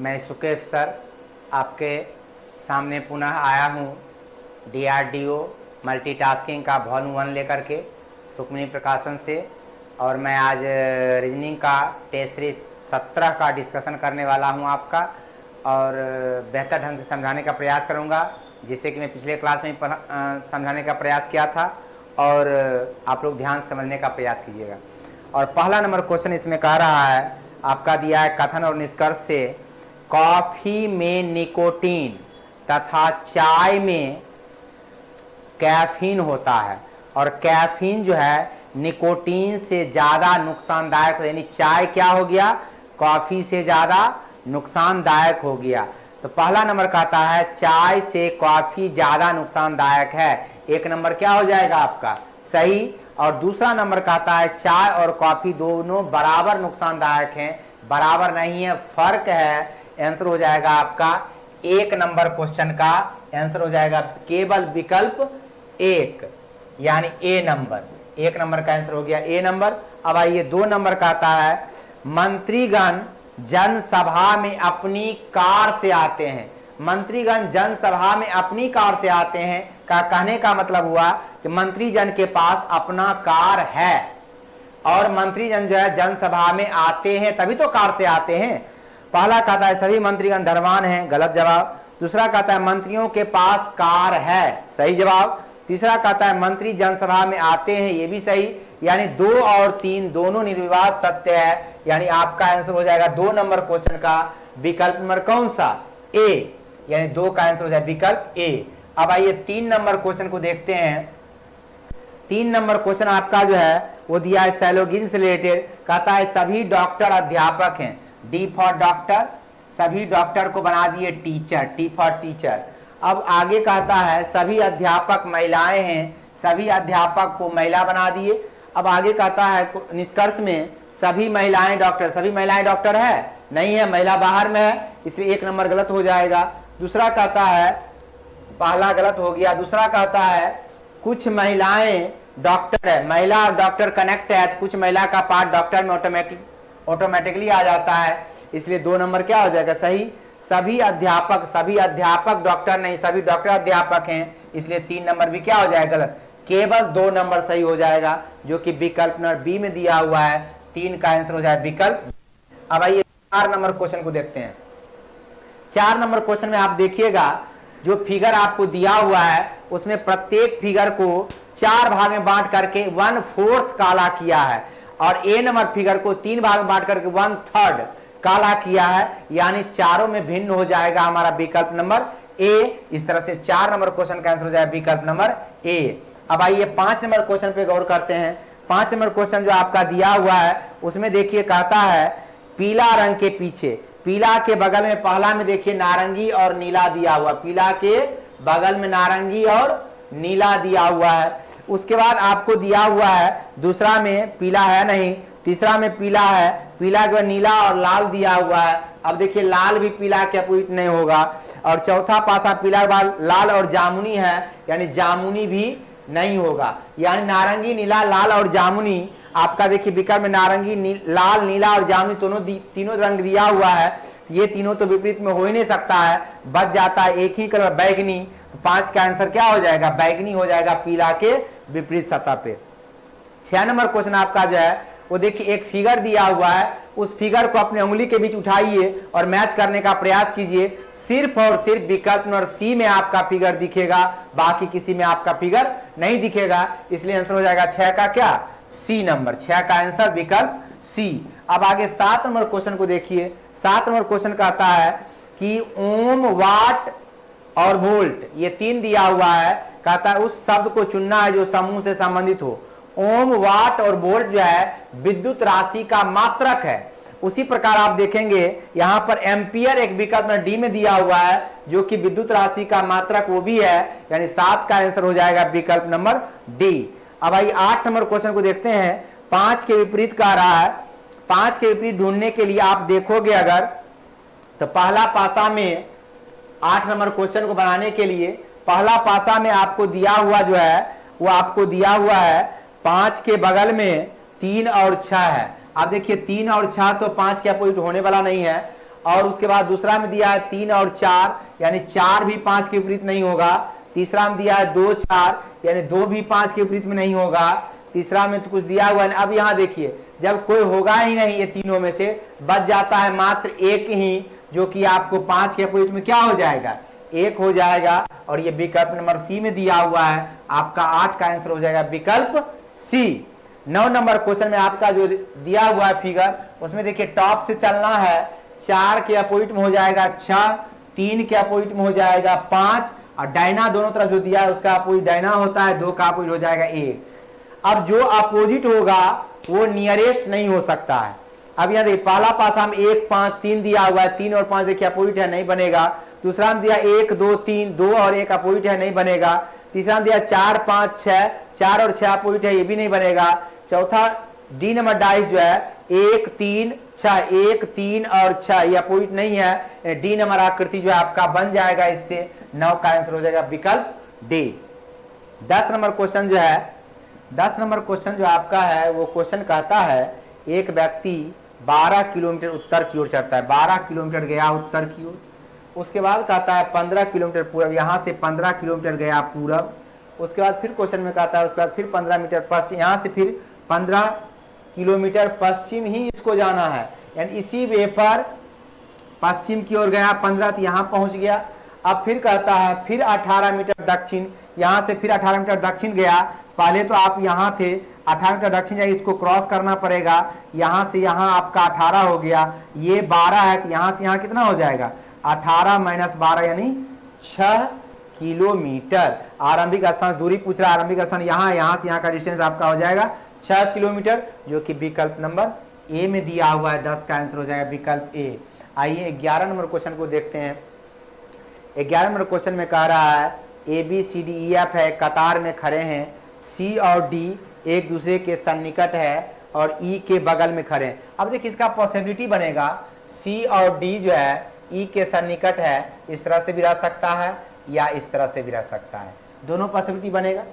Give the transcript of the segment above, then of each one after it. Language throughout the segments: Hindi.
मैं सुकेश सर आपके सामने पुनः आया हूँ DRDO मल्टीटास्किंग का वॉल्यूम 1 लेकर के रुक्मिणी प्रकाशन से। और मैं आज रीजनिंग का टेस्ट सीरीज 17 का डिस्कशन करने वाला हूँ आपका, और बेहतर ढंग से समझाने का प्रयास करूँगा, जिससे कि मैं पिछले क्लास में समझाने का प्रयास किया था, और आप लोग ध्यान से समझने का प्रयास कीजिएगा। और पहला नंबर क्वेश्चन इसमें कह रहा है, आपका दिया है कथन और निष्कर्ष से, कॉफी में निकोटीन तथा चाय में कैफीन होता है, और कैफीन जो है निकोटीन से ज़्यादा नुकसानदायक हो, यानी चाय क्या हो गया, कॉफ़ी से ज़्यादा नुकसानदायक हो गया। तो पहला नंबर कहता है चाय से कॉफ़ी ज़्यादा नुकसानदायक है, एक नंबर क्या हो जाएगा आपका सही। और दूसरा नंबर कहता है चाय और कॉफ़ी दोनों बराबर नुकसानदायक हैं, बराबर नहीं है, फर्क है। आंसर हो जाएगा आपका एक नंबर क्वेश्चन का आंसर हो जाएगा केवल विकल्प एक, यानी ए नंबर। एक नंबर का आंसर हो गया ए नंबर। अब आइए 2 नंबर का आता है, मंत्रीगण जनसभा में अपनी कार से आते हैं। मंत्रीगण जनसभा में अपनी कार से आते हैं का कहने का मतलब हुआ कि मंत्री जन के पास अपना कार है, और मंत्री जन जो है जनसभा में आते हैं तभी तो कार से आते हैं। पहला कहता है सभी मंत्रीगण धनवान हैं, गलत जवाब। दूसरा कहता है मंत्रियों के पास कार है, सही जवाब। तीसरा कहता है मंत्री जनसभा में आते हैं, ये भी सही। यानी 2 और 3 दोनों निर्विवाद सत्य है, यानी आपका आंसर हो जाएगा 2 नंबर क्वेश्चन का विकल्प नंबर कौन सा, ए, यानी 2 का आंसर हो जाए विकल्प ए। अब आइए 3 नंबर क्वेश्चन को देखते हैं। 3 नंबर क्वेश्चन आपका जो है वो दिया है सैलोगिज्म से रिलेटेड, कहता है सभी डॉक्टर अध्यापक हैं, डी फॉर डॉक्टर, सभी डॉक्टर को बना दिए टीचर, टी फॉर टीचर। अब आगे कहता है सभी अध्यापक महिलाएं हैं, सभी अध्यापक को महिला बना दिए। अब आगे कहता है निष्कर्ष में सभी महिलाएं डॉक्टर, सभी महिलाएं डॉक्टर है नहीं है, महिला बाहर में है, इसलिए एक नंबर गलत हो जाएगा। दूसरा कहता है, पहला गलत हो गया। दूसरा कहता है कुछ महिलाएं डॉक्टर है, महिला और डॉक्टर कनेक्ट है, तो कुछ महिला का पार्ट डॉक्टर में ऑटोमेटिकली आ जाता है, इसलिए 2 नंबर क्या हो जाएगा सही। सभी अध्यापक डॉक्टर नहीं, सभी डॉक्टर अध्यापक हैं, इसलिए 3 नंबर भी क्या हो जाएगा गलत, केवल 2 नंबर सही हो जाएगा, जो कि विकल्प नंबर बी में दिया हुआ है। 3 का आंसर हो जाए विकल्प। अब आइए 4 नंबर क्वेश्चन को देखते हैं। 4 नंबर क्वेश्चन में आप देखिएगा जो फिगर आपको दिया हुआ है उसमें प्रत्येक फिगर को 4 भाग में बांट करके 1/4 काला किया है, और ए नंबर फिगर को 3 भाग में बांट करके 1/3 काला किया है, यानी चारों में भिन्न हो जाएगा हमारा विकल्प नंबर ए। इस तरह से 4 नंबर क्वेश्चन का आंसर हो जाएगा विकल्प नंबर ए। अब आइए 5 नंबर क्वेश्चन पे गौर करते हैं। 5 नंबर क्वेश्चन जो आपका दिया हुआ है उसमें देखिए कहता है पीला रंग के पीछे, पीला के बगल में पहला में देखिए नारंगी और नीला दिया हुआ, पीला के बगल में नारंगी और नीला दिया हुआ है। उसके बाद आपको दिया हुआ है दूसरा में पीला है नहीं, तीसरा में पीला है, पीला के बाद नीला और लाल दिया हुआ है। अब देखिए लाल भी पीला के अपोजिट नहीं होगा, और चौथा पासा पीला के बाद लाल और जामुनी है, यानी जामुनी भी नहीं होगा। यानी नारंगी, नीला, लाल और जामुनी आपका देखिए विकल्प में नारंगी, लाल, नीला और जामुनी तीनों रंग दिया हुआ है, ये तीनों तो विपरीत में हो ही नहीं सकता है, बच जाता है एक ही कलर बैगनी। तो 5 का आंसर क्या हो जाएगा, बैगनी हो जाएगा, पीला के विपरीत सतह पे। 6 नंबर क्वेश्चन आपका जो है वो देखिए एक फिगर दिया हुआ है, उस फिगर को अपने उंगली के बीच उठाइए और मैच करने का प्रयास कीजिए। सिर्फ और सिर्फ विकल्प नंबर सी में आपका फिगर दिखेगा, बाकी किसी में आपका फिगर नहीं दिखेगा, इसलिए आंसर हो जाएगा 6 का क्या, सी नंबर। 6 का आंसर विकल्प सी। अब आगे 7 नंबर क्वेश्चन को देखिए। 7 नंबर क्वेश्चन कहता है कि ओम, वाट और वोल्ट, ये 3 दिया हुआ है, कहता है उस शब्द को चुनना है जो समूह से संबंधित हो। ओम, वाट और वोल्ट जो है विद्युत राशि का मात्रक है। उसी प्रकार आप देखेंगे यहां पर एम्पियर एक विकल्प में डी में दिया हुआ है, जो कि विद्युत राशि का मात्रक वो भी है, यानी 7 का आंसर हो जाएगा विकल्प नंबर डी। अब आइए 8 नंबर क्वेश्चन को देखते हैं। 5 के विपरीत कह रहा है, 5 के विपरीत ढूंढने के लिए आप देखोगे अगर तो पहला पासा में 8 नंबर क्वेश्चन को बनाने के लिए पहला पासा में आपको दिया हुआ जो है वो आपको दिया हुआ है 5 के बगल में 3 और 6 है। अब देखिए 3 और 6 तो 5 के अपोजिट होने वाला नहीं है, और उसके बाद दूसरा में दिया है 3 और 4, यानी 4 भी 5 के विपरीत नहीं होगा। तीसरा में दिया है 2 4, यानी 2 भी 5 के विपरीत में नहीं होगा। तीसरा में तो कुछ दिया हुआ है। अब यहाँ देखिए, जब कोई होगा ही नहीं ये तीनों में से, बच जाता है मात्र एक ही, जो कि आपको 5 के विपरीत में क्या हो जाएगा, 1 हो जाएगा। और ये विकल्प नंबर सी में दिया हुआ है, आपका 8 का आंसर हो जाएगा विकल्प सी। 9 नंबर क्वेश्चन में आपका जो दिया हुआ है फिगर, उसमें देखिए टॉप से चलना है, 4 के अपोजिट में हो जाएगा 6, 3 के अपोजिट में हो जाएगा 5, और डायना दोनों तरफ जो दिया है उसका अपोजिट डायना होता है, 2 का अपोजिट हो जाएगा 1। अब जो अपोजिट होगा वो नियरेस्ट नहीं हो सकता है। अब यहाँ देखिए पहला पासा में 1 5 3 दिया हुआ है, 3 और 5 देखिए अपोजिट है, नहीं बनेगा। दूसरा में दिया 1 2 3, 2 और 1 अपोजिट है, नहीं बनेगा। तीसरा में दिया 4 5 6, 4 और 6 अपोजिट है, ये भी नहीं बनेगा। चौथा डी नंबर डाइस जो है 1 3 6, 1 3 और 6 ये अपोजिट नहीं है। डी नंबर आकृति जो है आपका बन जाएगा, इससे 9 का आंसर हो जाएगा विकल्प डी। 10 नंबर क्वेश्चन जो है, 10 नंबर क्वेश्चन जो आपका है वो क्वेश्चन कहता है एक व्यक्ति 12 किलोमीटर उत्तर की ओर चढ़ता है, 12 किलोमीटर गया उत्तर की ओर। उसके बाद कहता है 15 किलोमीटर पूरब, यहाँ से 15 किलोमीटर गया पूरब। उसके बाद फिर क्वेश्चन में कहता है उसके बाद फिर 15 मीटर पश्चिम, यहाँ से फिर 15 किलोमीटर पश्चिम ही इसको जाना है, यानी इसी वे पर पश्चिम की ओर गया 15, तो यहाँ पहुंच गया। अब फिर कहता है फिर 18 मीटर दक्षिण, यहाँ से फिर 18 मीटर दक्षिण गया। पहले तो आप यहाँ थे, 18 मीटर दक्षिण जाइए, इसको क्रॉस करना पड़ेगा, यहाँ से यहाँ आपका 18 हो गया, ये 12 है, तो यहाँ से यहाँ कितना हो जाएगा, 18 - 12 यानी 6 किलोमीटर। आरंभिक स्थान दूरी पूछ रहा है, आरंभिक स्थान यहाँ से यहाँ का डिस्टेंस आपका हो जाएगा 6 किलोमीटर, जो कि विकल्प नंबर ए में दिया हुआ है। 10 का आंसर हो जाएगा विकल्प ए। आइए 11 नंबर क्वेश्चन को देखते हैं। 11 नंबर क्वेश्चन में कह रहा है ABCDEF है, कतार में खड़े हैं, C और D एक दूसरे के सन्निकट है और E के बगल में खड़े हैं। अब देखिए इसका पॉसिबिलिटी बनेगा, C और D जो है E के सन्निकट है, इस तरह से भी रह सकता है या इस तरह से भी रह सकता है, दोनों पॉसिबिलिटी बनेगा।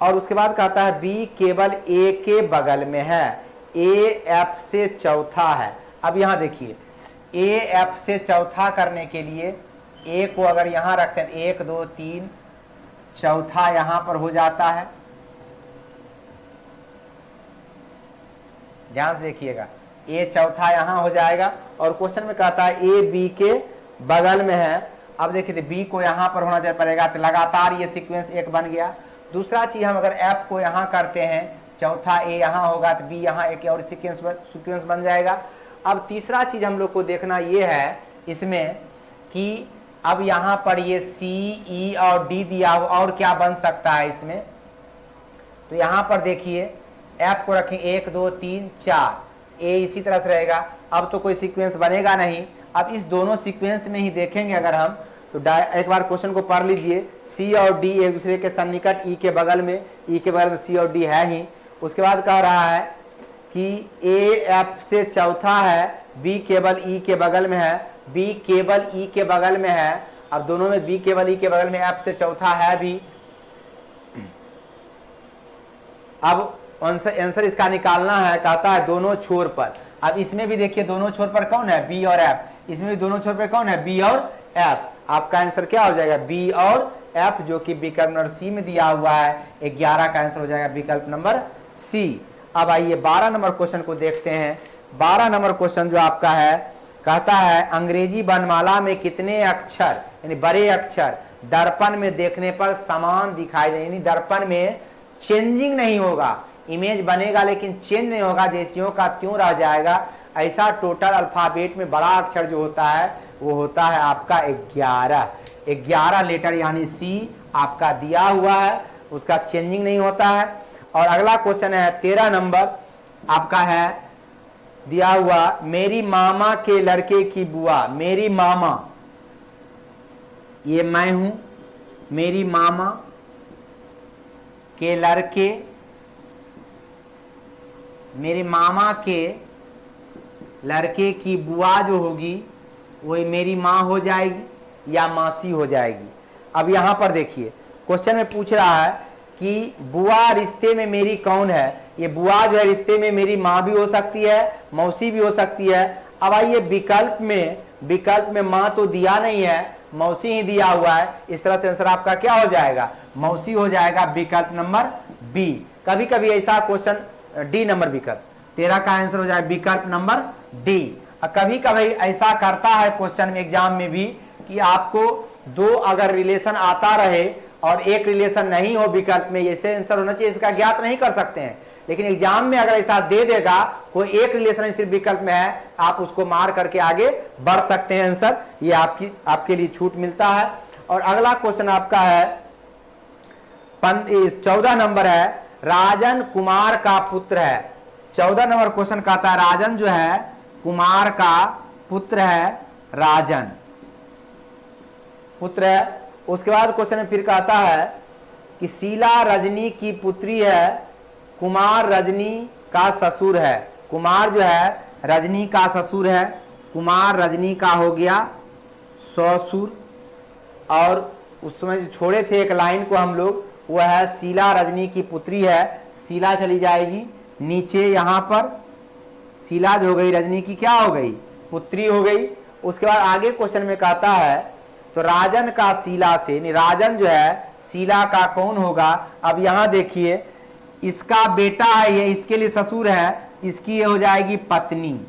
और उसके बाद कहता है B केवल A के बगल में है, A F से चौथा है। अब यहाँ देखिए A F से चौथा करने के लिए A को अगर यहाँ रखते हैं 1 2 3, चौथा यहाँ पर हो जाता है, ध्यान से देखिएगा, A चौथा यहाँ हो जाएगा। और क्वेश्चन में कहता है A B के बगल में है। अब देखिए B को यहाँ पर होना पड़ेगा, तो लगातार ये सीक्वेंस एक बन गया। दूसरा चीज हम अगर F को यहाँ करते हैं, चौथा A यहाँ होगा तो B यहाँ एक और सीक्वेंस बन जाएगा। अब तीसरा चीज हम लोग को देखना ये है इसमें कि अब यहाँ पर ये C E और D दिया हो, और क्या बन सकता है इसमें, तो यहाँ पर देखिए F को रखें 1 2 3 4, A इसी तरह से रहेगा। अब तो कोई सीक्वेंस बनेगा नहीं। अब इस दोनों सीक्वेंस में ही देखेंगे अगर हम, तो एक बार क्वेश्चन को पढ़ लीजिए, C और D एक दूसरे के सन्निकट, E के बगल में, E के बगल में C और D है ही। उसके बाद कह रहा है कि A F से चौथा है, B केवल E के बगल में है, B केवल E के बगल में है। अब दोनों में B केवल E के बगल में, F से चौथा है भी। अब आंसर इसका निकालना है, कहता है दोनों छोर पर। अब इसमें भी देखिए दोनों छोर पर कौन है, B और F, इसमें भी दोनों छोर पर कौन है, B और F। आपका आंसर क्या हो जाएगा, B और F, जो कि विकल्प नंबर सी में दिया हुआ है। 11 का आंसर हो जाएगा विकल्प नंबर सी। अब आइए 12 नंबर क्वेश्चन को देखते हैं। 12 नंबर क्वेश्चन जो आपका है, कहता है अंग्रेजी वर्णमाला में कितने अक्षर, यानी बड़े अक्षर दर्पण में देखने पर समान दिखाई दे, यानी दर्पण में चेंजिंग नहीं होगा, इमेज बनेगा लेकिन चेंज नहीं होगा, जैसियों का त्यों रह जाएगा। ऐसा टोटल अल्फाबेट में बड़ा अक्षर जो होता है वो होता है आपका 11 लेटर, यानी सी आपका दिया हुआ है, उसका चेंजिंग नहीं होता है। और अगला क्वेश्चन है 13 नंबर आपका है दिया हुआ, मेरी मामा के लड़के की बुआ, मेरी मामा, ये मैं हूं, मेरी मामा के लड़के, मेरे मामा के लड़के की बुआ जो होगी वही मेरी माँ हो जाएगी या मासी हो जाएगी। अब यहाँ पर देखिए क्वेश्चन में पूछ रहा है कि बुआ रिश्ते में मेरी कौन है। ये बुआ जो है रिश्ते में मेरी माँ भी हो सकती है, मौसी भी हो सकती है। अब आइए विकल्प में माँ तो दिया नहीं है, मौसी ही दिया हुआ है, इस तरह से आंसर आपका क्या हो जाएगा, मौसी हो जाएगा विकल्प नंबर बी। कभी कभी ऐसा क्वेश्चन डी नंबर विकल्प, 13 का आंसर हो जाए विकल्प नंबर डी। कभी कभी ऐसा करता है क्वेश्चन में एग्जाम में भी कि आपको दो अगर रिलेशन आता रहे और एक रिलेशन नहीं हो विकल्प में, ऐसे आंसर होना चाहिए, इसका ज्ञात नहीं कर सकते हैं। लेकिन एग्जाम में अगर ऐसा दे देगा कोई एक रिलेशन सिर्फ विकल्प में है, आप उसको मार करके आगे बढ़ सकते हैं आंसर, ये आपके लिए छूट मिलता है। और अगला क्वेश्चन आपका है 14 नंबर है, राजन कुमार का पुत्र है। 14 नंबर क्वेश्चन कहता है राजन जो है कुमार का पुत्र है, राजन पुत्र है। उसके बाद क्वेश्चन में फिर कहता है कि शीला रजनी की पुत्री है, कुमार रजनी का ससुर है। कुमार जो है रजनी का ससुर है, कुमार रजनी का हो गया ससुर। और उस समय जो छोड़े थे एक लाइन को हम लोग, वह है शीला रजनी की पुत्री है, शीला चली जाएगी नीचे, यहाँ पर शीला जो हो गई रजनी की क्या हो गई, पुत्री हो गई। उसके बाद आगे क्वेश्चन में कहता है तो राजन का शीला से, राजन जो है शीला का कौन होगा। अब यहां देखिए इसका बेटा है, ये इसके लिए ससुर है, इसकी ये हो जाएगी पत्नी।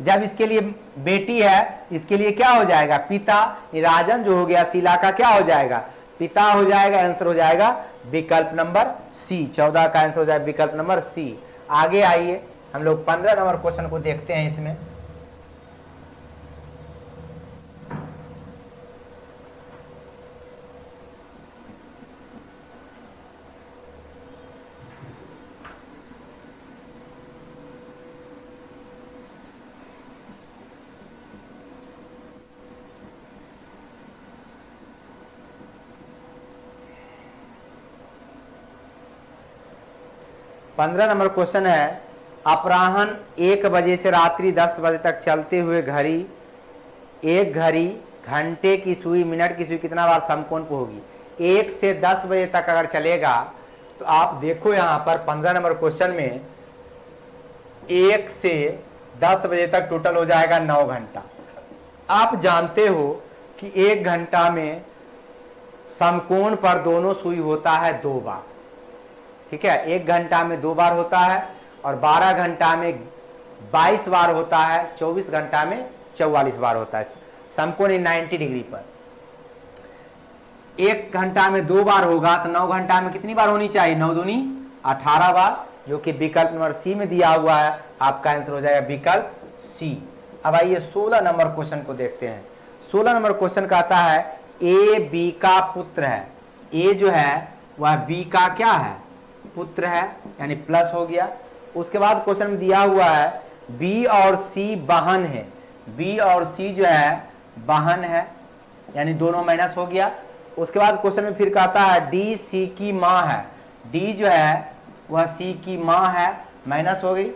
जब इसके लिए बेटी है, इसके लिए क्या हो जाएगा, पिता। राजन जो हो गया शीला का क्या हो जाएगा, पिता हो जाएगा। आंसर हो जाएगा विकल्प नंबर सी। 14 का आंसर हो जाएगा विकल्प नंबर सी। आगे आइए हम लोग 15 नंबर क्वेश्चन को देखते हैं। इसमें पंद्रह नंबर क्वेश्चन है, अपराह्न 1 बजे से रात्रि 10 बजे तक चलते हुए घड़ी, एक घड़ी घंटे की सुई मिनट की सुई कितना बार समकोण पे होगी। 1 से 10 बजे तक अगर चलेगा तो आप देखो यहाँ पर 15 नंबर क्वेश्चन में 1 से 10 बजे तक टोटल हो जाएगा 9 घंटा। आप जानते हो कि 1 घंटा में समकोण पर दोनों सुई होता है 2 बार, ठीक है। 1 घंटा में 2 बार होता है और 12 घंटा में 22 बार होता है, 24 घंटा में 44 बार होता है समकोण 90 डिग्री पर। 1 घंटा में 2 बार होगा तो 9 घंटा में कितनी बार होनी चाहिए, 9 दूनी 18 बार, जो कि विकल्प नंबर सी में दिया हुआ है। आपका आंसर हो जाएगा विकल्प सी। अब आइए 16 नंबर क्वेश्चन को देखते हैं। 16 नंबर क्वेश्चन कहता है ए बी का पुत्र है। ए जो है वह बी का क्या है, पुत्र है, यानी प्लस हो गया। उसके बाद क्वेश्चन में दिया हुआ है बी और सी बहन है। बी और सी जो है बहन है, यानी दोनों माइनस हो गया। उसके बाद क्वेश्चन में फिर कहता है डी सी की माँ है। डी जो है वह सी की माँ है, माइनस हो गई।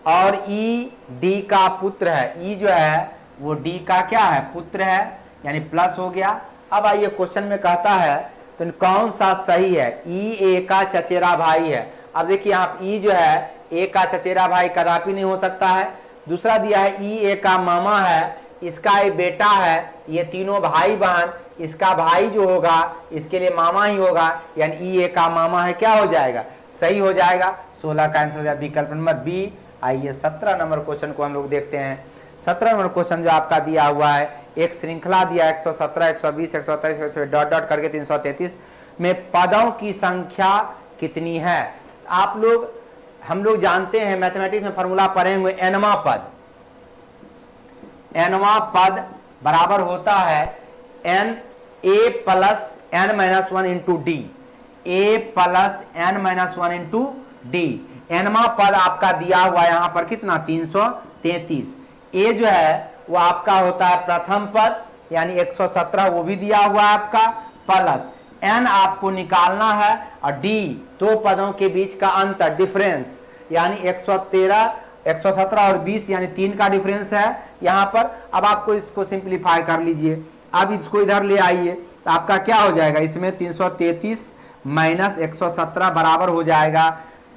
और ई डी का पुत्र है। ई जो है वो डी का क्या है, पुत्र है, यानी प्लस हो गया। अब आइए क्वेश्चन में कहता है तो कौन सा सही है। ई ए का चचेरा भाई है। अब देखिए यहाँ ई जो है ए का चचेरा भाई कदापि नहीं हो सकता है। दूसरा दिया है ई ए का मामा है, इसका एक बेटा है, ये तीनों भाई बहन, इसका भाई जो होगा इसके लिए मामा ही होगा, यानी ई ए का मामा है, क्या हो जाएगा, सही हो जाएगा। 16 का आंसर हो जाएगा विकल्प नंबर बी। आइए 17 नंबर क्वेश्चन को हम लोग देखते हैं। 17 नंबर क्वेश्चन जो आपका दिया हुआ है, एक श्रृंखला दिया 117, 120, 127 डॉट डॉट करके 333 में पदों की संख्या कितनी है। हम लोग जानते हैं मैथमेटिक्स में फॉर्मूला पढ़े हुए, एनवा पद। एनवा पद बराबर होता है N A plus N minus 1 into D. A plus N minus 1 into D. एनवा पद आपका दिया हुआ है यहां पर कितना, 333। ए जो है वो आपका होता है प्रथम पद, यानी 117, वो भी दिया हुआ है आपका, प्लस एन आपको निकालना है, और डी दो पदों के बीच का अंतर, डिफरेंस, यानी 113, 117 और 20, यानी 3 का डिफरेंस है यहां पर। अब आपको इसको सिंप्लीफाई कर लीजिए। अब इसको इधर ले आइए तो आपका क्या हो जाएगा, इसमें 333 माइनस 117 बराबर हो जाएगा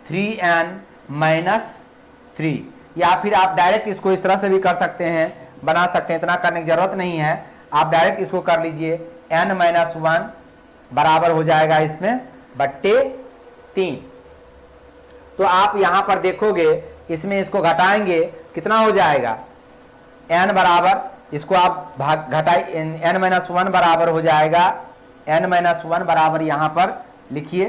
3n माइनस 3। या फिर आप डायरेक्ट इसको इस तरह से भी कर सकते हैं, बना सकते हैं, इतना करने की जरूरत नहीं है, आप डायरेक्ट इसको कर लीजिए। n-1 बराबर हो जाएगा इसमें बट्टे 3। तो आप यहां पर देखोगे इसमें इसको घटाएंगे कितना हो जाएगा, n बराबर, इसको आप भाग घटाई, n-1 बराबर हो जाएगा, n-1 बराबर यहां पर लिखिए,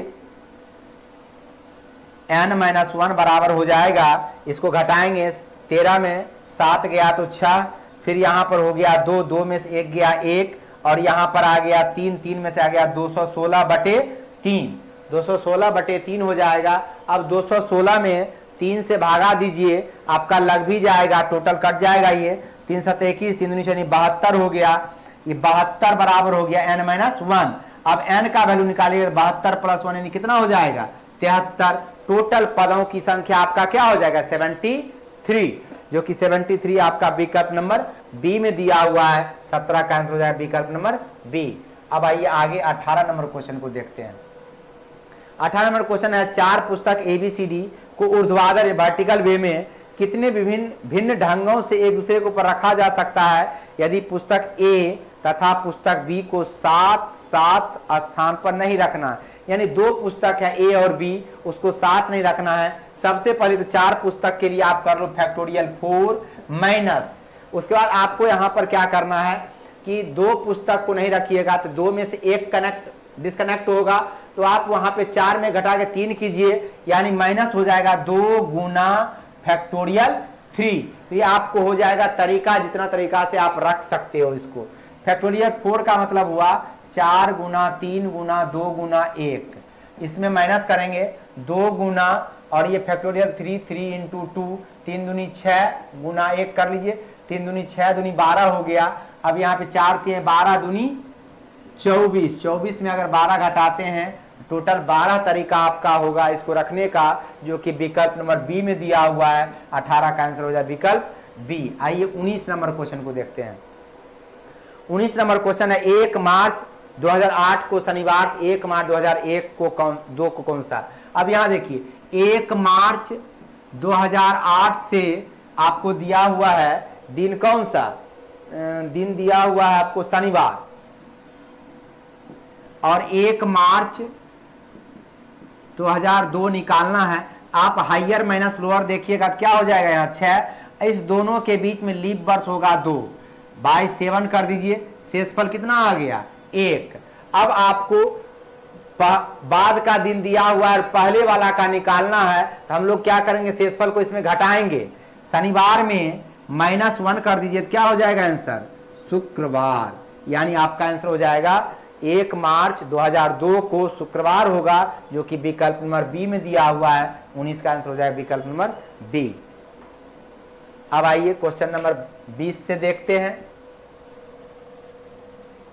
n-1 बराबर हो जाएगा, इसको घटाएंगे, 13 में 7 गया तो 6, फिर यहां पर हो गया 2, 2 में से 1 गया 1, और यहां पर आ गया 3, 3 में से आ गया 216 बटे 3, 216 बटे 3 हो जाएगा। अब 216 में 3 से भागा दीजिए, आपका लग भी जाएगा, टोटल कट जाएगा, ये 3 7 21, 3 दूनी 72 हो गया, ये 72 बराबर हो गया n-1। अब n का वैल्यू निकालिए, 72 + 1 यानी कितना हो जाएगा 73। टोटल पदों की संख्या आपका क्या हो जाएगा 73, जो कि 73 आपका विकल्प नंबर बी में दिया हुआ है। 17 का आंसर हो जाएगा विकल्प नंबर बी। अब आइए आगे 18 नंबर क्वेश्चन को देखते हैं। 18 नंबर क्वेश्चन है, 4 पुस्तक ABCD को ऊर्ध्वाधर वर्टिकल वे में कितने भिन्न ढंगों से एक दूसरे के ऊपर रखा जा सकता है यदि पुस्तक A तथा पुस्तक B को साथ साथ स्थान पर नहीं रखना। यानी 2 पुस्तक है A और B, उसको साथ नहीं रखना है। सबसे पहले तो 4 पुस्तक के लिए आप कर लो फैक्टोरियल 4 माइनस, उसके बाद आपको यहां पर क्या करना है कि 2 पुस्तक को नहीं रखिएगा तो 2 में से 1 डिस्कनेक्ट होगा, तो आप वहां पे 4 में घटा के 3 कीजिए, यानी माइनस हो जाएगा 2 गुना फैक्टोरियल 3। तो ये आपको हो जाएगा तरीका, जितना तरीका से आप रख सकते हो इसको। फैक्टोरियल 4 का मतलब हुआ 4 गुना 3 गुना 2 गुना 1, इसमें माइनस करेंगे 2 गुना, और ये फैक्टोरियल 3, 3 इंटू 2, 3 दूनी 6 गुना 1 कर लीजिए, 3 दूनी 6 दूनी 12 हो गया। अब यहाँ पे 4 के 12 दूनी 24, 24 में अगर 12 घटाते हैं, टोटल 12 तरीका आपका होगा इसको रखने का, जो कि विकल्प नंबर बी में दिया हुआ है। 18 का आंसर हो जाए विकल्प बी। आइए 19 नंबर क्वेश्चन को देखते हैं। 19 नंबर क्वेश्चन है, 1 मार्च 2008 को शनिवार, 1 मार्च 2001 को कौन सा। अब यहां देखिए 1 मार्च 2008 से आपको दिया हुआ है दिन कौन सा, दिन दिया हुआ है आपको शनिवार, और 1 मार्च 2002 निकालना है। आप हाइयर माइनस लोअर देखिएगा क्या हो जाएगा, यहाँ 6, इस दोनों के बीच में लीप वर्ष होगा 2, बाई 7 कर दीजिए, शेषफल कितना आ गया 1। अब आपको बाद का दिन दिया हुआ है, पहले वाला का निकालना है, तो हम लोग क्या करेंगे, शेषफल को इसमें घटाएंगे, शनिवार में -1 कर दीजिए, क्या हो जाएगा आंसर शुक्रवार। यानी आपका आंसर हो जाएगा 1 मार्च 2002 को शुक्रवार होगा, जो कि विकल्प नंबर बी में दिया हुआ है। 19 का आंसर हो जाएगा विकल्प नंबर बी। अब आइए क्वेश्चन नंबर 20 से देखते हैं।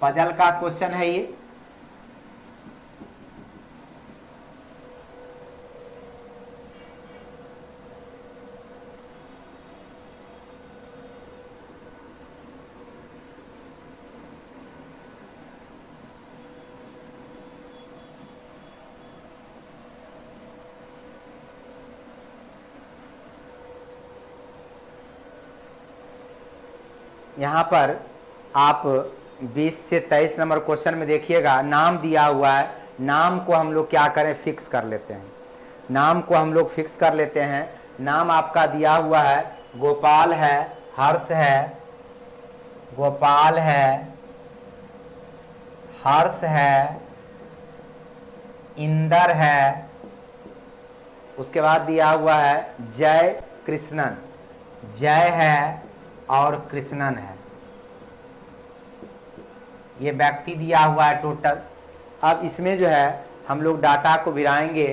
पजल का क्वेश्चन है ये। यहाँ पर आप 20 से 23 नंबर क्वेश्चन में देखिएगा, नाम दिया हुआ है, नाम को हम लोग क्या करें फिक्स कर लेते हैं। नाम को हम लोग फिक्स कर लेते हैं। नाम आपका दिया हुआ है, गोपाल है, हर्ष है, गोपाल है, हर्ष है, इंदर है, उसके बाद दिया हुआ है जय कृष्णन, जय है और कृष्णन है, ये व्यक्ति दिया हुआ है टोटल। अब इसमें जो है हम लोग डाटा को गिराएंगे,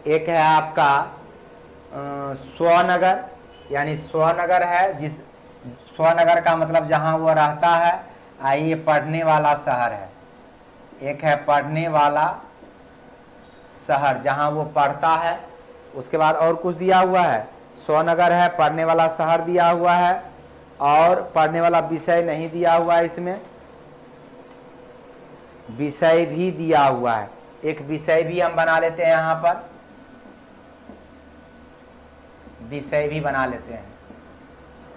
एक है आपका स्वनगर, यानी स्वनगर है, जिस स्वनगर का मतलब जहां वो रहता है। आइए पढ़ने वाला शहर है, एक है पढ़ने वाला शहर जहां वो पढ़ता है। उसके बाद और कुछ दिया हुआ है, स्वनगर है, पढ़ने वाला शहर दिया हुआ है, और पढ़ने वाला विषय नहीं दिया हुआ है इसमें। विषय भी दिया हुआ है, एक विषय भी हम बना लेते हैं, यहां पर विषय भी बना लेते हैं।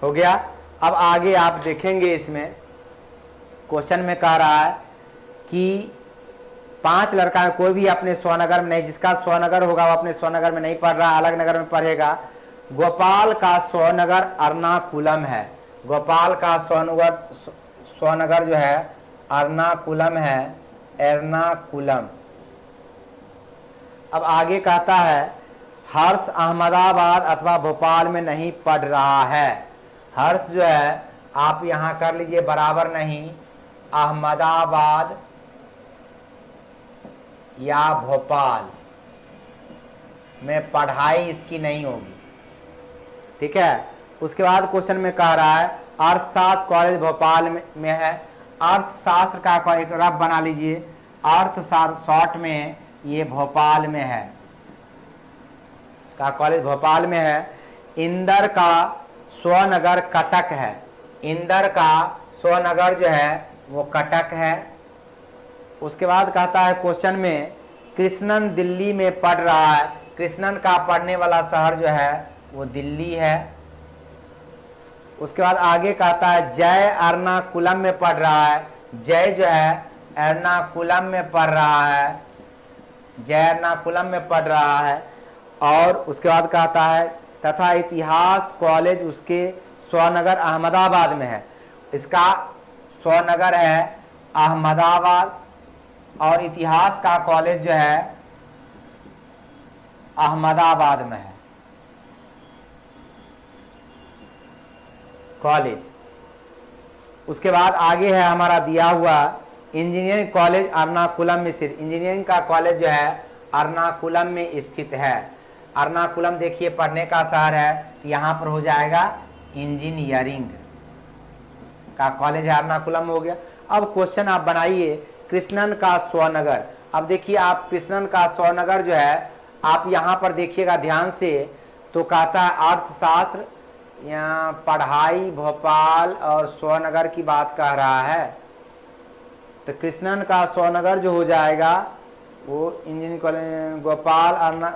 हो गया। अब आगे आप देखेंगे इसमें क्वेश्चन में कह रहा है कि 5 लड़का है, कोई भी अपने स्वनगर में नहीं, जिसका स्वनगर होगा वो अपने स्वनगर में नहीं पढ़ रहा, अलग नगर में पढ़ेगा। गोपाल का स्वनगर एर्नाकुलम है, गोपाल का स्वनगर जो है एर्नाकुलम है, एर्नाकुलम। अब आगे कहता है हर्ष अहमदाबाद अथवा भोपाल में नहीं पढ़ रहा है। हर्ष जो है आप यहां कर लीजिए बराबर नहीं, अहमदाबाद या भोपाल में पढ़ाई इसकी नहीं होगी, ठीक है। उसके बाद क्वेश्चन में कह रहा है अर्थशास्त्र कॉलेज भोपाल में है। अर्थशास्त्र का एक रफ बना लीजिए, अर्थशास्त्र शॉर्ट में ये भोपाल में है, का कॉलेज भोपाल में है। इंदर का स्वनगर कटक है, इंदर का स्वनगर जो है वो कटक है। उसके बाद कहता है क्वेश्चन में कृष्णन दिल्ली में पढ़ रहा है, कृष्णन का पढ़ने वाला शहर जो है वो दिल्ली है। उसके बाद आगे कहता है जय एर्नाकुलम में पढ़ रहा है, जय जो है एर्नाकुलम में पढ़ रहा है, जय एर्नाकुलम में पढ़ रहा है। और उसके बाद कहता है तथा इतिहास कॉलेज उसके स्वनगर अहमदाबाद में है, इसका स्वनगर है अहमदाबाद और इतिहास का कॉलेज जो है अहमदाबाद में है कॉलेज। उसके बाद आगे है हमारा दिया हुआ इंजीनियरिंग कॉलेज एर्नाकुलम में स्थित, इंजीनियरिंग का कॉलेज जो है एर्नाकुलम में स्थित है। एर्नाकुलम देखिए पढ़ने का शहर है, यहाँ पर हो जाएगा इंजीनियरिंग का कॉलेज है, एर्नाकुलम हो गया। अब क्वेश्चन आप बनाइए कृष्णन का स्वनगर। अब देखिए आप कृष्णन का स्वनगर जो है आप यहाँ पर देखिएगा ध्यान से, तो कहता है अर्थशास्त्र, यहाँ पढ़ाई भोपाल और स्वनगर की बात कह रहा है, तो कृष्णन का स्वनगर जो हो जाएगा वो इंजीनियरिंग कॉलेज गोपाल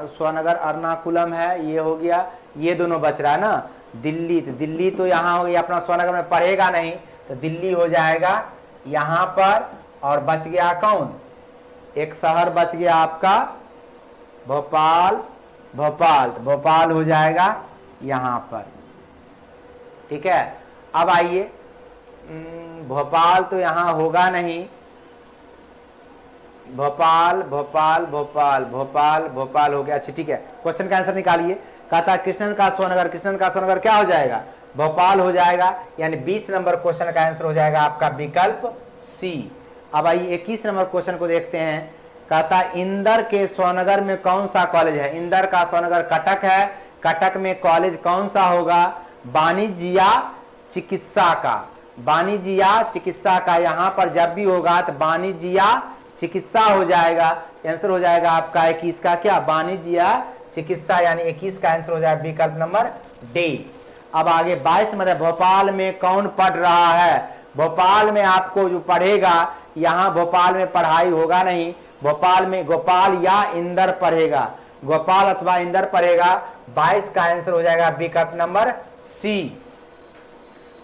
स्वनगर एर्नाकुलम है, ये हो गया। ये दोनों बच रहा है ना, दिल्ली, तो दिल्ली तो यहाँ हो गया अपना स्वनगर में पढ़ेगा नहीं, तो दिल्ली हो जाएगा यहाँ पर। और बच गया कौन, एक शहर बच गया आपका भोपाल, भोपाल, तो भोपाल हो जाएगा यहाँ पर, ठीक है। अब आइए भोपाल तो यहाँ होगा नहीं, भोपाल भोपाल भोपाल भोपाल भोपाल हो गया, अच्छा ठीक है। क्वेश्चन का आंसर निकालिए। कहता कृष्णन का स्वनगर, कृष्णन का स्वनगर क्या हो जाएगा, भोपाल हो जाएगा, यानी 20 नंबर क्वेश्चन का आंसर हो जाएगा आपका विकल्प सी। अब आइए 21 नंबर क्वेश्चन को देखते हैं। कहता इंदर के स्वनगर में कौन सा कॉलेज है, इंदर का स्वनगर कटक है, कटक में कॉलेज कौन सा होगा, वाणिज्य या चिकित्सा का, वाणिज्य या चिकित्सा का। यहाँ पर जब भी होगा तो वाणिज्य या चिकित्सा हो जाएगा, आंसर हो जाएगा आपका 21 का क्या, वाणिज्य या चिकित्सा, यानी 21 का आंसर हो जाएगा विकल्प नंबर डी। अब आगे 22 नंबर है, भोपाल में कौन पढ़ रहा है। भोपाल में आपको जो पढ़ेगा, यहाँ भोपाल में पढ़ाई होगा नहीं, भोपाल में गोपाल या इंदर पढ़ेगा, गोपाल अथवा इंदर पढ़ेगा। 22 का आंसर हो जाएगा विकल्प नंबर सी।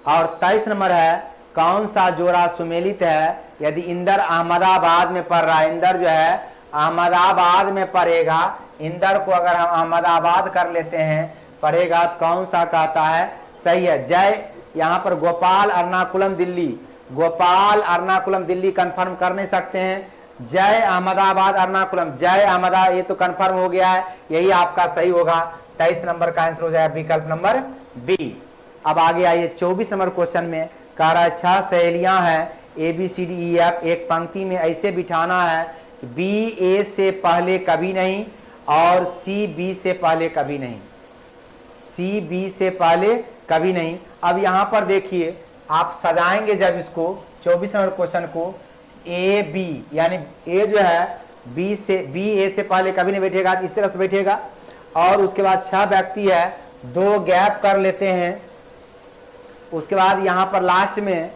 और 23 नंबर है, कौन सा जोड़ा सुमेलित है। यदि इंदर अहमदाबाद में पढ़ रहा है, इंदर जो है अहमदाबाद में पढ़ेगा, इंदर को अगर हम अहमदाबाद कर लेते हैं पढ़ेगा, तो कौन सा कहता है सही है। जय, यहाँ पर गोपाल एर्नाकुलम दिल्ली, गोपाल एर्नाकुलम दिल्ली कंफर्म कर नहीं सकते हैं, जय अहमदाबाद एर्नाकुलम, जय अहमदाबाद ये तो कंफर्म हो गया है, यही आपका सही होगा। 23 नंबर का आंसर हो जाएगा विकल्प नंबर बी। अब आगे आइए 24 नंबर क्वेश्चन में कह रहा है 6 सहेलियां हैं ABCDEF, एक पंक्ति में ऐसे बिठाना है B A से पहले कभी नहीं और C B से पहले कभी नहीं, C B से पहले कभी नहीं। अब यहाँ पर देखिए आप सजाएंगे जब इसको 24 नंबर क्वेश्चन को, A B यानी A जो है B A से पहले कभी नहीं बैठेगा, इस तरह से बैठेगा। और उसके बाद 6 व्यक्ति है, 2 गैप कर लेते हैं। उसके बाद यहाँ पर लास्ट में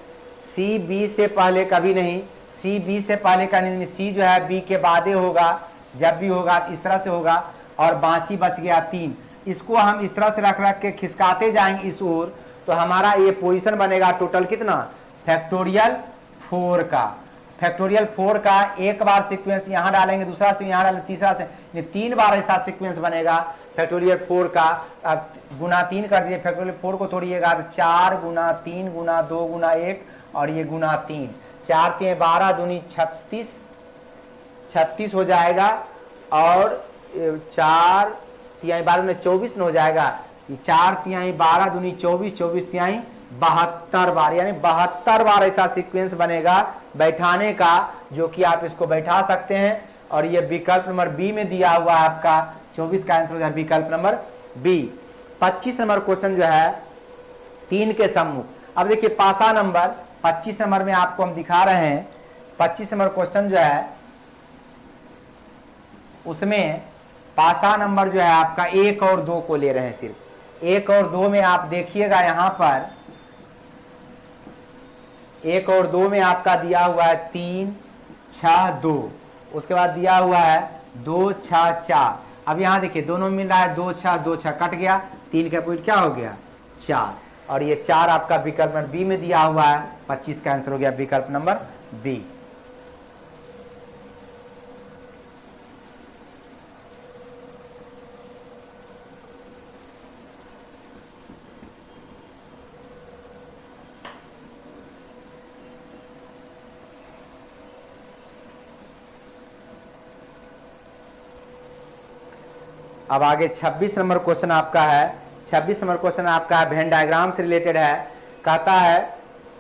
C B से पहले कभी नहीं, सी बी से पहले का नहीं, सी जो है बी के बाद होगा, जब भी होगा इस तरह से होगा, और बाकी बच गया 3। इसको हम इस तरह से रख रख के खिसकाते जाएंगे इस ओर, तो हमारा ये पोजीशन बनेगा टोटल कितना, फैक्टोरियल 4 का। फैक्टोरियल 4 का एक बार सीक्वेंस यहाँ डालेंगे, दूसरा से यहाँ डालेंगे, तीसरा से, ये 3 बार ऐसा सीक्वेंस बनेगा फैक्टोरियल 4 का। अब गुना 3 कर दीजिए, फैक्टोरियल 4 को तोड़िएगा तो 4 गुना 3 गुना 2 गुना 1 और ये गुना 3, 4 के 12 दूनी 36 हो जाएगा, और 4 तिहाई 12 में 24 हो जाएगा। ये 4 तिहाई 12 दूनी 24, 24 तिहाई 72 बार, यानी 72 बार ऐसा सीक्वेंस बनेगा बैठाने का, जो कि आप इसको बैठा सकते हैं। और ये विकल्प नंबर बी में दिया हुआ है आपका 24 का आंसर हो जाए विकल्प नंबर बी। 25 नंबर क्वेश्चन जो है 3 के सम्मुख। अब देखिए पासा नंबर 25 नंबर में आपको हम दिखा रहे हैं, 25 नंबर क्वेश्चन जो है उसमें पासा नंबर जो है आपका 1 और 2 को ले रहे हैं। सिर्फ 1 और 2 में आप देखिएगा, यहां पर 1 और 2 में आपका दिया हुआ है 3 6 2, उसके बाद दिया हुआ है 2 6 4। अब यहां देखिए दोनों में मिल रहा है 2 6 2 6 कट गया, 3 का पॉइंट क्या हो गया 4, और ये 4 आपका विकल्प नंबर बी में दिया हुआ है। 25 का आंसर हो गया विकल्प नंबर बी। अब आगे 26 नंबर क्वेश्चन आपका है। 26 नंबर क्वेश्चन आपका है वेन डायग्राम से रिलेटेड है। कहता है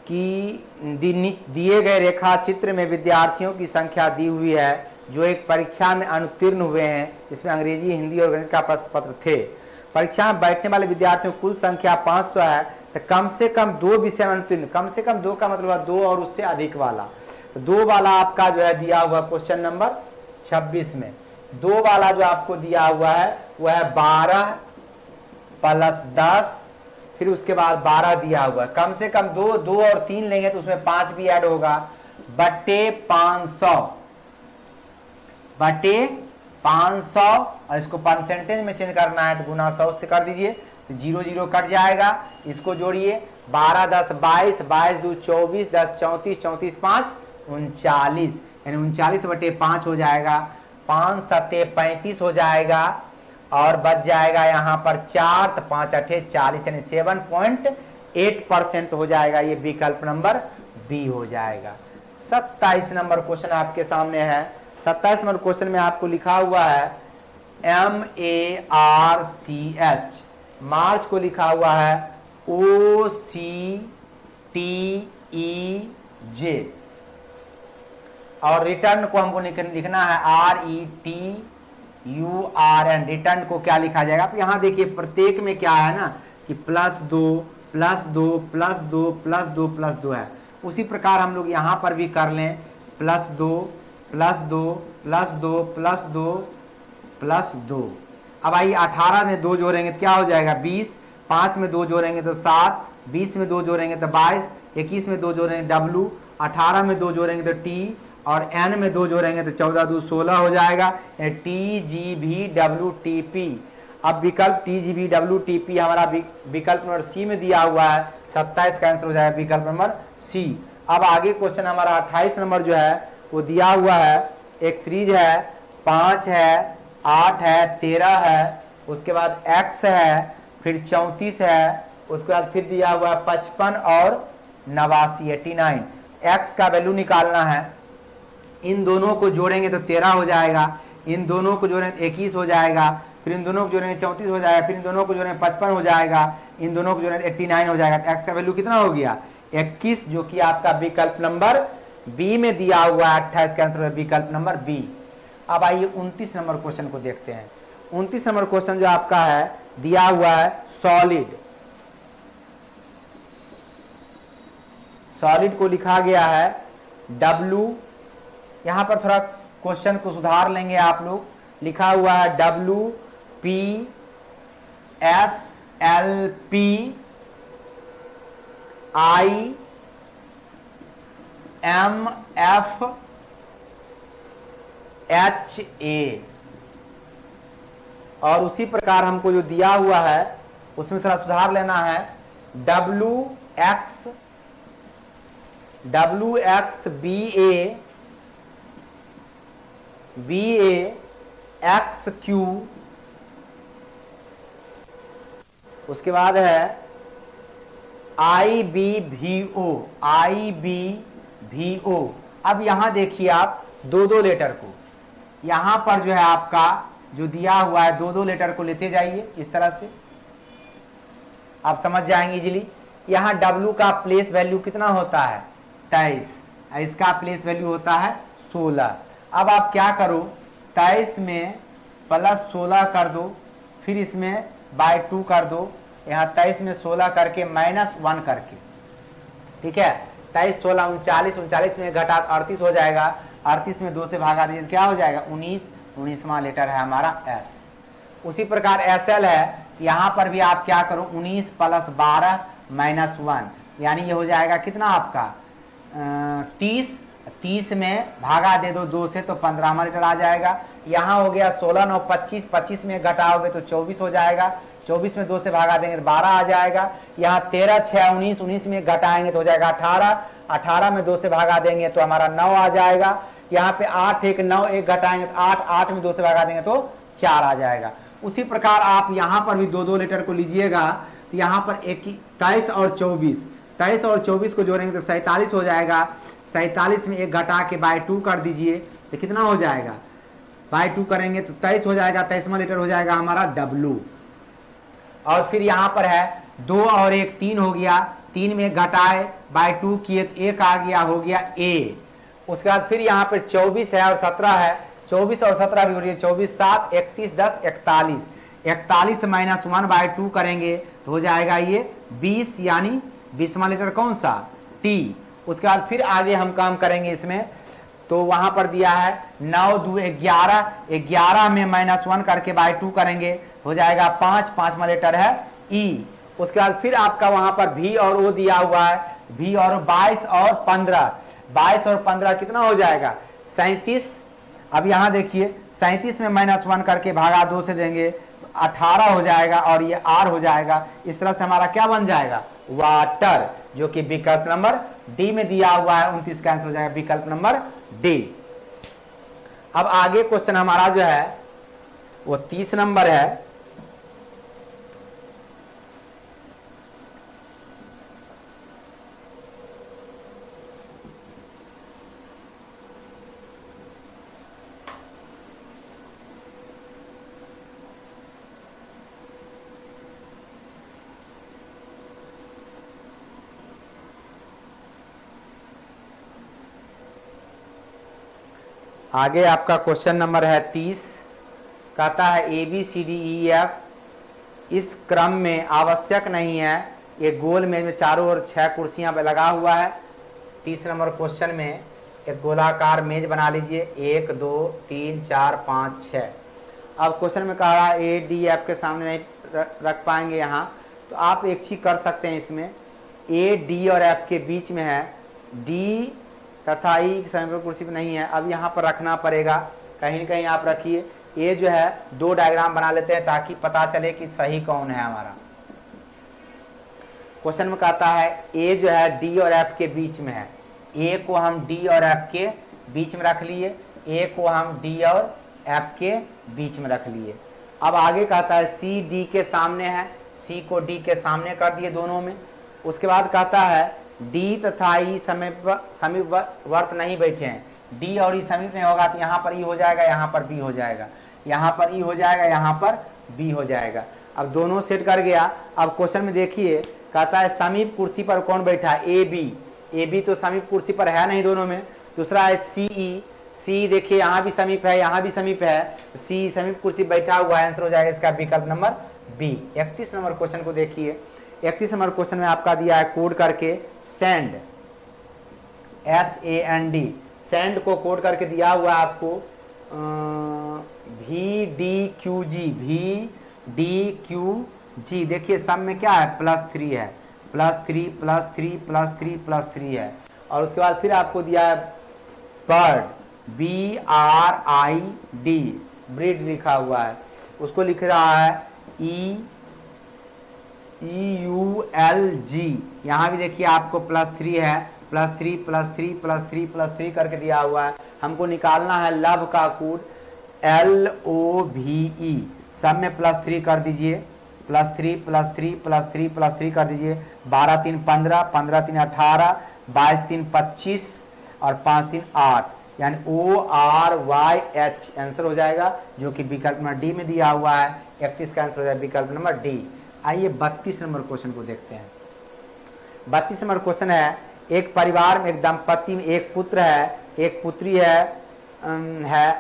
कि दिए गए रेखा चित्र में विद्यार्थियों की संख्या दी हुई है जो एक परीक्षा में अनुत्तीर्ण हुए हैं, जिसमें अंग्रेजी, हिंदी और गणित का प्रश्न पत्र थे। परीक्षा में बैठने वाले विद्यार्थियों की कुल संख्या 500 है, तो कम से कम 2 विषय में अनुत्तीर्ण, कम से कम 2 का मतलब 2 और उससे अधिक वाला, तो 2 वाला आपका जो है दिया हुआ क्वेश्चन नंबर 26 में। 2 वाला जो आपको दिया हुआ है वह है 12 प्लस 10, फिर उसके बाद 12 दिया हुआ है। कम से कम 2 2 और 3 लेंगे तो उसमें 5 भी ऐड होगा, बटे 500 बटे 500, और इसको परसेंटेज में चेंज करना है तो गुना 100 से कर दीजिए, तो 0 0 कट जाएगा। इसको जोड़िए, 12 10 22, 22 2 24, 10 34, 34 5 39, यानी 39 बटे 5 हो जाएगा, 5 7 35 हो जाएगा, और बच जाएगा यहाँ पर 4, तो 5 8 40, यानी 7.8% हो जाएगा। ये विकल्प नंबर बी हो जाएगा। 27 नंबर क्वेश्चन आपके सामने है। 27 नंबर क्वेश्चन में आपको लिखा हुआ है MARCH, मार्च को लिखा हुआ है OCTEJ, और रिटर्न को हमको लिखना है RETURN। रिटर्न को क्या लिखा जाएगा, आप यहाँ देखिए प्रत्येक में क्या है ना कि +2 +2 +2 +2 +2 है। उसी प्रकार हम लोग यहाँ पर भी कर लें, +2 +2 +2 +2 +2। अब आइए 18 में 2 जोड़ेंगे तो क्या हो जाएगा 20, 5 में 2 जोड़ेंगे तो 7, 20 में 2 जोड़ेंगे तो 22, 21 में 2 जोड़ेंगे W, 18 में 2 जोड़ेंगे तो T, और N में 2 जोड़ेंगे तो 14 2 16 हो जाएगा, TGVWTP। अब विकल्प TGVWTP हमारा विकल्प नंबर सी में दिया हुआ है। 27 का आंसर हो जाएगा विकल्प नंबर सी। अब आगे क्वेश्चन हमारा 28 नंबर जो है वो दिया हुआ है, एक सीरीज है, 5 है, 8 है, 13 है, उसके बाद x है, फिर 34 है, उसके बाद फिर दिया हुआ है 55 और 89 89। x का वैल्यू निकालना है, इन दोनों को जोड़ेंगे तो 13 हो जाएगा, इन दोनों को जोड़ेंगे तो 21 हो जाएगा, फिर इन दोनों को जोड़ेंगे 34 हो जाएगा, फिर इन दोनों को जोड़ेंगे 55 हो जाएगा, इन दोनों को जोड़ेंगे 89 हो जाएगा। x का वैल्यू कितना हो गया 21, जो कि आपका विकल्प नंबर बी में दिया हुआ है। 28 का आंसर है विकल्प नंबर बी। अब आइए 29 नंबर क्वेश्चन को देखते हैं। 29 नंबर क्वेश्चन जो आपका है दिया हुआ है सॉलिड को लिखा गया है W, यहां पर थोड़ा क्वेश्चन को सुधार लेंगे आप लोग, लिखा हुआ है WPSLPINT MFHA। और उसी प्रकार हमको जो दिया हुआ है उसमें थोड़ा सुधार लेना है, WXBA उसके बाद है IBVO। अब यहां देखिए आप दो दो लेटर को, यहां पर जो है आपका जो दिया हुआ है दो दो लेटर को लेते जाइए इस तरह से, आप समझ जाएंगे इजीली। यहां W का प्लेस वैल्यू कितना होता है 23, इसका प्लेस वैल्यू होता है 16। अब आप क्या करो, 23 में प्लस 16 कर दो, फिर इसमें बाय 2 कर दो, यहाँ 23 में 16 करके -1 करके, ठीक है। 23 16 39, 39 में घटा 38 हो जाएगा, 38 में 2 से भागा दीजिए क्या हो जाएगा 19, 19वां लेटर है हमारा S। उसी प्रकार SL है, यहाँ पर भी आप क्या करो 19 + 12 -1, यानी ये हो जाएगा कितना आपका 30, 30 में भागा दे दो 2 से तो 15वां लेटर आ जाएगा। यहाँ हो गया 16 9 25, 25 में घटाओगे तो 24 हो जाएगा, 24 में 2 से भागा देंगे तो 12 आ जाएगा। यहाँ 13 6 19, 19 में घटाएंगे तो हो जाएगा 18, 18 में 2 से भागा देंगे तो हमारा 9 आ जाएगा। यहाँ पे 8 1 9 1 घटाएंगे तो 8, 8 में 2 से भागा देंगे तो 4 आ जाएगा। उसी प्रकार आप यहाँ पर भी दो दो लेटर को लीजिएगा, तो यहाँ पर 23 और 24, 23 और 24 को जोड़ेंगे तो 47 हो जाएगा। 47 में 1 घटा के बाय 2 कर दीजिए तो कितना हो जाएगा, बाय 2 करेंगे तो 23 हो जाएगा, 23वां लेटर हो जाएगा हमारा W। और फिर यहाँ पर है 2 और 1 3 हो गया, 3 में घटाए बाय 2 किए तो 1 आ गया, हो गया A। उसके बाद फिर यहाँ पर 24 है और 17 है, 24 और 17 भी हो रही है, 24 7 31 10 41, 41 -1 बाय 2 करेंगे तो हो जाएगा ये 20, यानी 20वां लेटर कौन सा T। उसके बाद फिर आगे हम काम करेंगे इसमें, तो वहां पर दिया है 9 2 11, 11 में -1 करके बाय 2 करेंगे हो जाएगा 5, 5वां लेटर है E। उसके बाद फिर आपका वहां पर V और O दिया हुआ है, V और 22 और 15, 22 और 15 कितना हो जाएगा 37। अब यहाँ देखिए 37 में -1 करके भागा 2 से देंगे 18 हो जाएगा और ये R हो जाएगा। इस तरह से हमारा क्या बन जाएगा वाटर, जो कि विकल्प नंबर डी में दिया हुआ है। 29 का आंसर हो जाएगा विकल्प नंबर डी। अब आगे क्वेश्चन हमारा जो है वो 30 नंबर है। आगे आपका क्वेश्चन नंबर है 30, कहता है ABCDEF इस क्रम में आवश्यक नहीं है। ये गोल मेज में चारों ओर 6 कुर्सियां पे लगा हुआ है। 30 नंबर क्वेश्चन में एक गोलाकार मेज बना लीजिए, 1 2 3 4 5 6। अब क्वेश्चन में कह रहा है ADF के सामने नहीं रख पाएंगे यहाँ, तो आप एक चीज कर सकते हैं इसमें, AD और F के बीच में है, D तथा ई समय पर कुर्सी पर नहीं है। अब यहाँ पर रखना पड़ेगा, कहीं न कहीं आप रखिए। ये जो है 2 डायग्राम बना लेते हैं ताकि पता चले कि सही कौन है हमारा। क्वेश्चन में कहता है ए जो है डी और एफ के बीच में है, ए को हम डी और एफ के बीच में रख लिए, ए को हम डी और एफ के बीच में रख लिए। अब आगे कहता है सी डी के सामने है, सी को डी के सामने कर दिए दोनों में। उसके बाद कहता है डी तथा ई समीपवर्त नहीं बैठे हैं, डी और ई समीप नहीं होगा तो यहाँ पर ई हो जाएगा, यहाँ पर बी हो जाएगा, यहाँ पर ई हो जाएगा, यहाँ पर बी हो जाएगा। अब दोनों सेट कर गया। अब क्वेश्चन में देखिए कहता है समीप कुर्सी पर कौन बैठा है, ए बी। ए बी तो समीप कुर्सी पर है नहीं दोनों में। दूसरा है सी ई, सी देखिए यहाँ भी समीप है, यहाँ भी समीप है, तो सी समीप कुर्सी बैठा हुआ है, आंसर हो जाएगा इसका विकल्प नंबर बी। 31 नंबर क्वेश्चन को देखिए। 31 नंबर क्वेश्चन में आपका दिया है कोड करके सेंड, SAND, सेंड को कोड करके दिया हुआ है आपको VDQG, VDQG। देखिए सब में क्या है +3 है, +3 +3 +3 +3 है। और उसके बाद फिर आपको दिया है बर्ड, BRID, ब्रीड लिखा हुआ है, उसको लिख रहा है EULG। यहाँ भी देखिए आपको +3 है, +3 +3 +3 +3 करके दिया हुआ है। हमको निकालना है लव का कोड LOVE, सब में +3 कर दीजिए, +3 +3 +3 +3 कर दीजिए। 12 3 15, 15 3 18, 22 3 25 और 5 3 8, यानी ORYH आंसर हो जाएगा, जो कि विकल्प नंबर डी में दिया हुआ है। 31 का आंसर हो जाएगा विकल्प नंबर डी। आइए 32 नंबर क्वेश्चन को देखते हैं। 32 नंबर क्वेश्चन है, एक परिवार में एक दंपति में एक पुत्र है, एक पुत्री है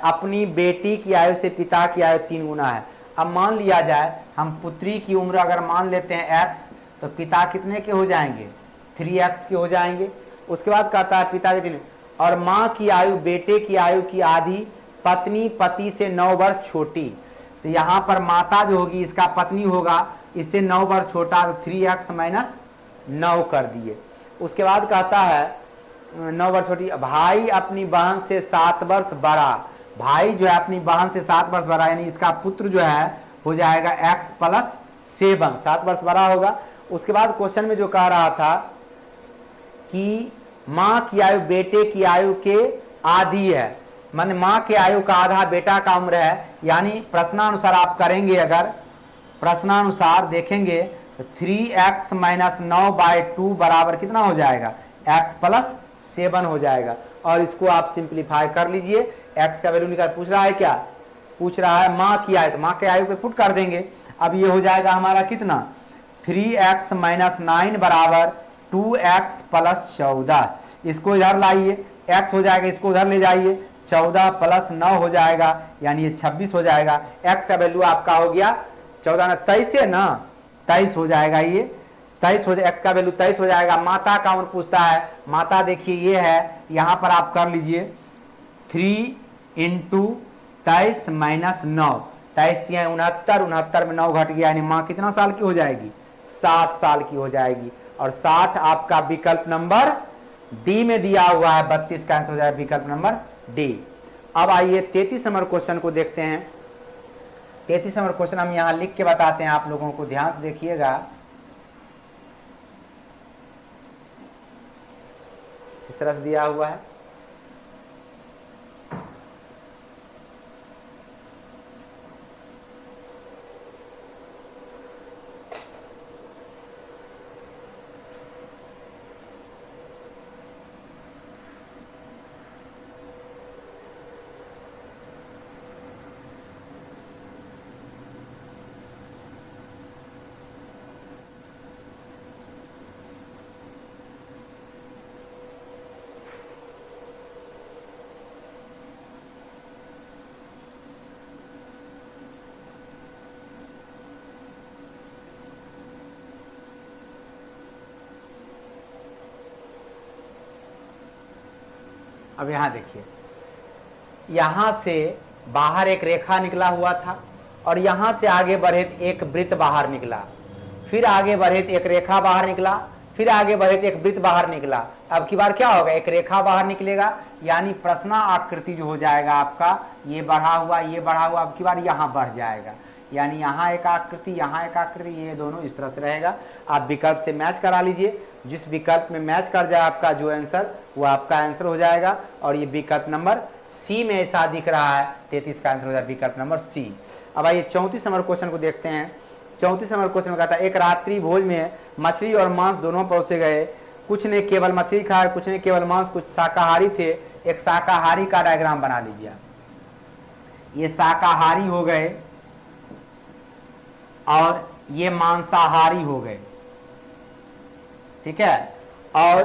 अपनी बेटी की आयु से पिता की आयु 3 गुना है। अब मान लिया जाए हम पुत्री की उम्र अगर मान लेते हैं x, तो पिता कितने के हो जाएंगे, 3x के हो जाएंगे। उसके बाद कहता है पिता के 3, और माँ की आयु बेटे की आयु की आधी, पत्नी पति से 9 वर्ष छोटी। तो यहाँ पर माता जो होगी इसका पत्नी होगा, इससे 9 वर्ष छोटा, तो 3x - 9 कर दिए। उसके बाद कहता है 9 वर्ष छोटी, भाई अपनी बहन से 7 वर्ष बड़ा, भाई जो है अपनी बहन से 7 वर्ष बड़ा, यानी इसका पुत्र जो है हो जाएगा x + 7, 7 वर्ष बड़ा होगा। उसके बाद क्वेश्चन में जो कह रहा था कि माँ की आयु बेटे की आयु के आधी है, माने माँ के आयु का आधा बेटा का उम्र है, यानी प्रश्नानुसार आप करेंगे, अगर प्रश्नानुसार देखेंगे तो 3x - 9/2 बराबर कितना हो जाएगा, x + 7 हो जाएगा। और इसको आप सिंप्लीफाई कर लीजिए, x का वैल्यू निकाल, पूछ रहा है क्या, पूछ रहा है माँ की आयु, तो माँ के आयु पे पुट कर देंगे। अब ये हो जाएगा हमारा कितना, 3x - 9 बराबर 2x + 14। इसको इधर लाइए, x हो जाएगा, इसको उधर ले जाइए, 14 + 9 हो जाएगा, यानी ये 26 हो जाएगा। x का वैल्यू आपका हो गया 14 ना 23 है ना, 23 हो जाएगा, ये 23 हो जाएगा, x का वैल्यू 23 हो जाएगा। माता का उम्र पूछता है, माता देखिए ये है, यहाँ पर आप कर लीजिए 3 × 23 - 9, 23 × 69, 69 में 9 घट गया, यानी माँ कितना साल की हो जाएगी, 60 साल की हो जाएगी। और 60 आपका विकल्प नंबर डी में दिया हुआ है, 32 का आंसर हो जाएगा विकल्प नंबर डी। अब आइए 33 नंबर क्वेश्चन को देखते हैं। 33 नंबर क्वेश्चन हम यहाँ लिख के बताते हैं, आप लोगों को ध्यान से देखिएगा। इस तरह से दिया हुआ है, अब यहाँ देखिए, यहाँ से बाहर एक रेखा निकला हुआ था, और यहाँ से आगे बढ़े एक वृत्त बाहर निकला, फिर आगे बढ़े एक रेखा बाहर निकला, फिर आगे बढ़े एक वृत्त बाहर निकला। अब की बार क्या होगा, एक रेखा बाहर निकलेगा, यानी प्रश्ना आकृति जो हो जाएगा आपका, ये बढ़ा हुआ ये बढ़ा हुआ, अब की बार यहाँ बढ़ जाएगा, यानी यहाँ एक आकृति यहाँ एक आकृति, ये दोनों इस तरह से रहेगा। आप विकल्प से मैच करा लीजिए, जिस विकल्प में मैच कर जाए आपका जो आंसर, वो आपका आंसर हो जाएगा। और ये विकल्प नंबर सी में ऐसा दिख रहा है, 33 का आंसर हो जाएगा विकल्प नंबर सी। अब आइए 34 नंबर क्वेश्चन को देखते हैं। 34 नंबर क्वेश्चन में कहता है, एक रात्रि भोज में मछली और मांस दोनों परोसे गए, कुछ ने केवल मछली खाया, कुछ ने केवल मांस, कुछ शाकाहारी थे। एक शाकाहारी का डायग्राम बना लीजिए। ये शाकाहारी हो गए और ये मांसाहारी हो गए, ठीक है। और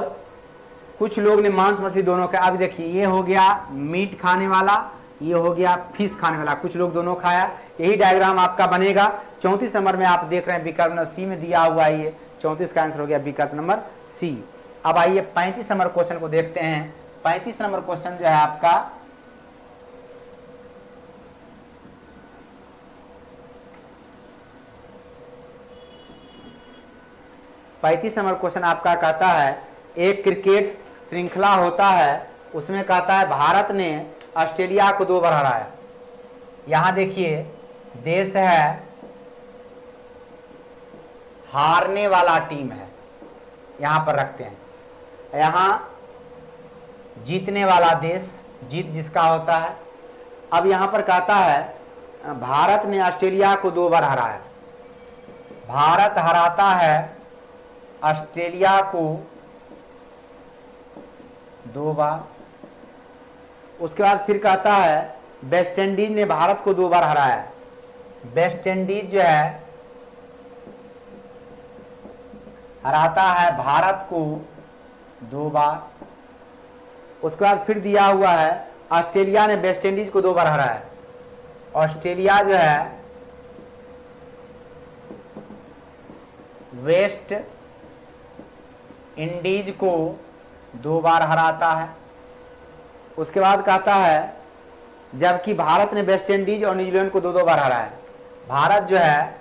कुछ लोग ने मांस मछली दोनों का, अब देखिए ये हो गया मीट खाने वाला, ये हो गया फिश खाने वाला, कुछ लोग दोनों खाया, यही डायग्राम आपका बनेगा। 34 नंबर में आप देख रहे हैं विकल्प नंबर सी में दिया हुआ है, ये 34 का आंसर हो गया विकल्प नंबर सी। अब आइए 35 नंबर क्वेश्चन को देखते हैं। 35 नंबर क्वेश्चन जो है आपका, पैंतीस नंबर क्वेश्चन आपका कहता है, एक क्रिकेट श्रृंखला होता है उसमें कहता है भारत ने ऑस्ट्रेलिया को 2 बार हराया। यहां देखिए देश है, हारने वाला टीम है, यहां पर रखते हैं। यहां जीतने वाला देश, जीत जिसका होता है। अब यहां पर कहता है भारत ने ऑस्ट्रेलिया को 2 बार हराया। भारत हराता है ऑस्ट्रेलिया को 2 बार। उसके बाद फिर कहता है वेस्ट इंडीज ने भारत को 2 बार हराया। वेस्ट इंडीज जो है हराता है भारत को 2 बार। उसके बाद फिर दिया हुआ है ऑस्ट्रेलिया ने वेस्ट इंडीज को 2 बार हराया। ऑस्ट्रेलिया जो है वेस्ट इंडीज को 2 बार हराता है। उसके बाद कहता है जबकि भारत ने वेस्ट इंडीज और न्यूजीलैंड को 2-2 बार हराया। भारत जो है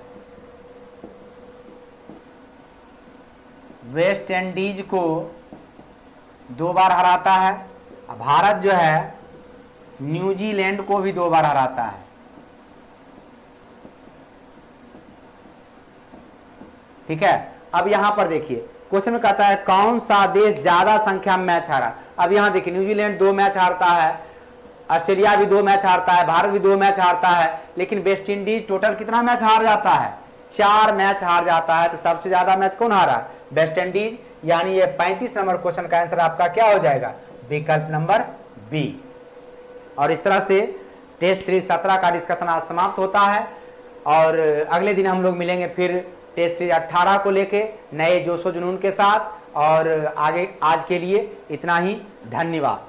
वेस्ट इंडीज को 2 बार हराता है। भारत जो है न्यूजीलैंड को भी 2 बार हराता है। ठीक है। अब यहां पर देखिए क्वेश्चन में कहता है कौन सा देश ज्यादा संख्या में मैच हारा। अब यहां देखिए न्यूजीलैंड 2 मैच हारता है, ऑस्ट्रेलिया भी 2 मैच हारता है, भारत भी 2 मैच हारता है, लेकिन वेस्ट इंडीज टोटल कितना मैच हार जाता है? 4 मैच हार जाता है। तो सबसे ज्यादा मैच कौन हारा? West Indies. यानी ये 35 नंबर क्वेश्चन का आंसर आपका क्या हो जाएगा? विकल्प नंबर बी। और इस तरह से टेस्ट सीरीज 17 का डिस्कशन आज समाप्त होता है और अगले दिन हम लोग मिलेंगे फिर टेस्ट सीरीज 18 को लेके नए जोशो जुनून के साथ। और आगे आज के लिए इतना ही, धन्यवाद।